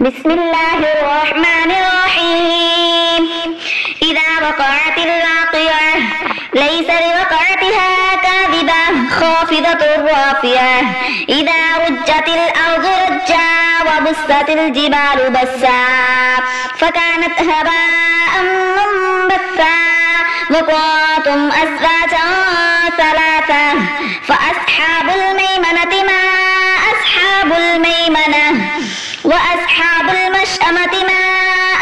بسم الله الرحمن الرحيم. إذا وقعت الواقعة ليس لوقعتها كاذبة خافضة رافعة إذا رجت الأرض رجا وبست الجبال بسا فكانت هباء منبثا وكنتم أزواجا ثلاثة فأصحاب الميمنة ما أصحاب الميمنة وأصحاب المشأمة ما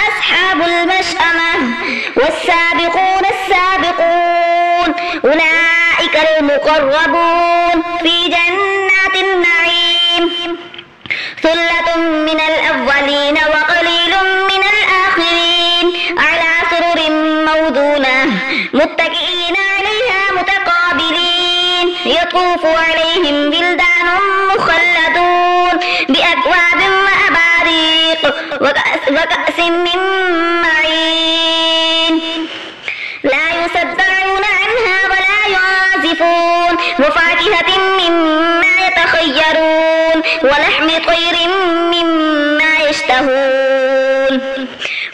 أصحاب المشأمة والسابقون السابقون أولئك المقربون في جنات النعيم ثلة من الأولين وقليل من الآخرين على سرر موضونة متكئين عليها متقابلين يطوف عليهم بلدان مخلدون بأكواب وأباريق وكأس من معين لا يصدعون عنها ولا يعازفون وفاكهة مما يتخيرون ولحم طير مما يشتهون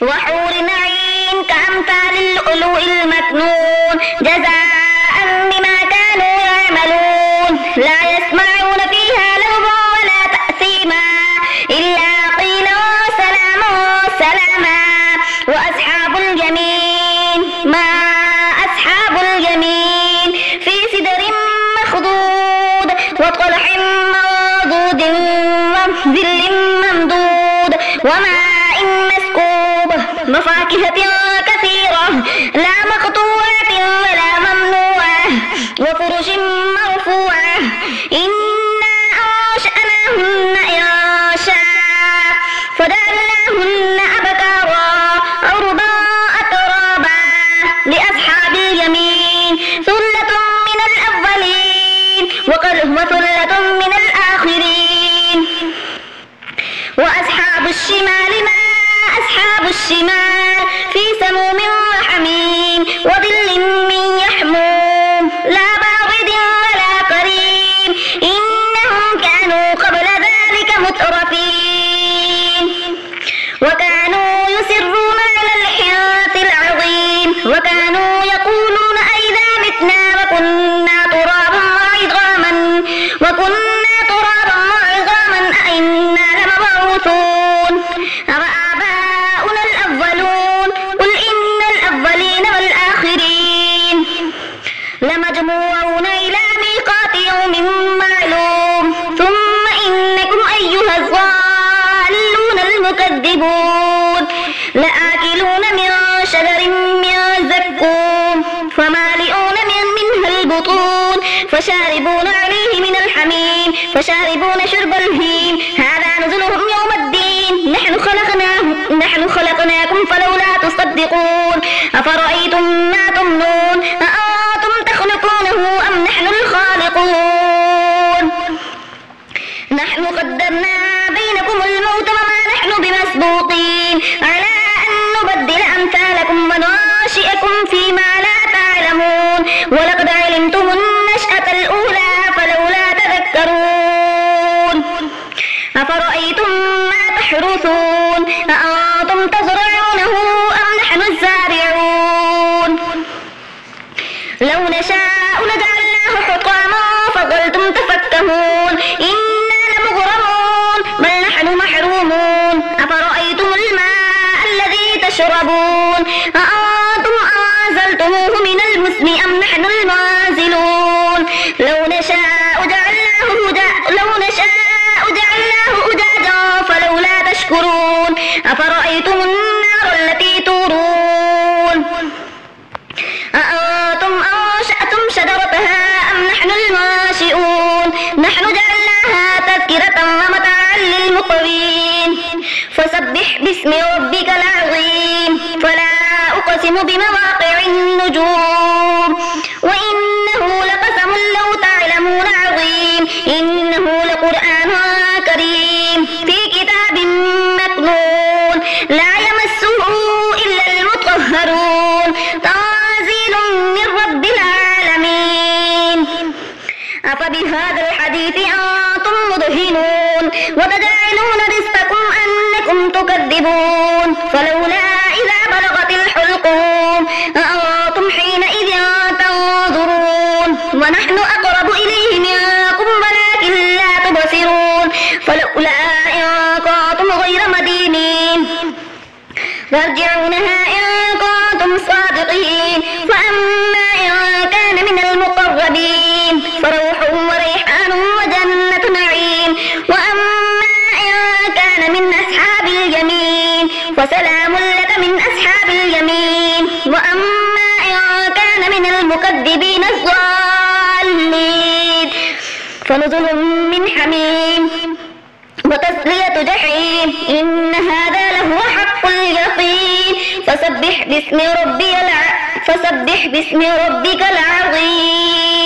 وحور عين كأمثال اللؤلؤ المكنون جزاء بما كانوا يعملون لا يسمعون فيها لغوا ولا تأثيما إلا قيلا سلاما سلاما وأصحاب اليمين ما أصحاب اليمين في سدر مخضود وطلح منضود وظل ممدود وماء مسكوب وفاكهة كثيرة لا مقطوعة ولا ممنوعة وفرش مرفوعة إنا أنشأناهن إنشاء فجعلناهن أبكارا عربا أترابا لأصحاب اليمين ثلة من الأولين وثلة من الآخرين وأصحاب الشمال ما أصحاب الشمال في سموم وحميم وظل من يحموم لا بارد ولا كريم إنهم كانوا قبل ذلك مترفين وكانوا يصرون على الحنث العظيم وكانوا يقولون أئذا متنا وكنا ترابا وعظاما أئنا لمبعوثون أوآباؤنا الأولون قل إن الأولين والآخرين لمجموعون إلى ميقات يوم معلوم ثم إنكم أيها الضالون المكذبون لآكلون من شجر من زقوم فمالئون منها البطون فشاربون عليه من الحميم فشاربون شرب الهيم هذا نزلهم يوم الدين نحن خلقناكم فلولا تصدقون أفرأيتم ما تمنون أأنتم تخلقونه أم نحن الخالقون نحن قدرنا بينكم الموت وما نحن بمسبوقين على أن نبدل أمثالكم وننشئكم فيما لا تعلمون ولقد علمتم النشأة الأولى فلولا تذكرون أفرأيتم ما تحرثون أأنتم تزرعونه أم نحن الزارعون لو نشاء لجعلناه حطاما فظلتم تفكهون إنا لمغرمون بل نحن محرومون أفرأيتم الماء الذي تشربون أأنتم أنزلتموه من المزن أم نحن المنزلون لو نشاء جعلناه أجاجا فلولا تشكرون أفرأيتم النار التي تورون أأنتم أنشأتم شجرتها أم نحن المنشئون نحن جعلناها تذكرة ومتاعا للمقوين فسبح باسم ربك العظيم فلا أقسم بمواقع النجوم وإنه لقسم لو تعلمون عظيم إنه لقرآن كريم في كتاب مكنون لا يمسه إلا المطهرون تنزيل من رب العالمين أفبهذا الحديث أنتم مدهنون وتجعلون رزقكم أنكم فلولا إن كنتم غير مدينين فارجعونها إن كنتم صادقين. فأما إن كان من المقربين فروح وريحان وجنة نعيم. وأما إن كان من أصحاب اليمين فسلام لك من أصحاب اليمين. وأما إن كان من المكذبين الضالين فنزل من حميم وتصلية جحيم. إن هذا لهو حق اليقين. فسبح باسم ربك العظيم.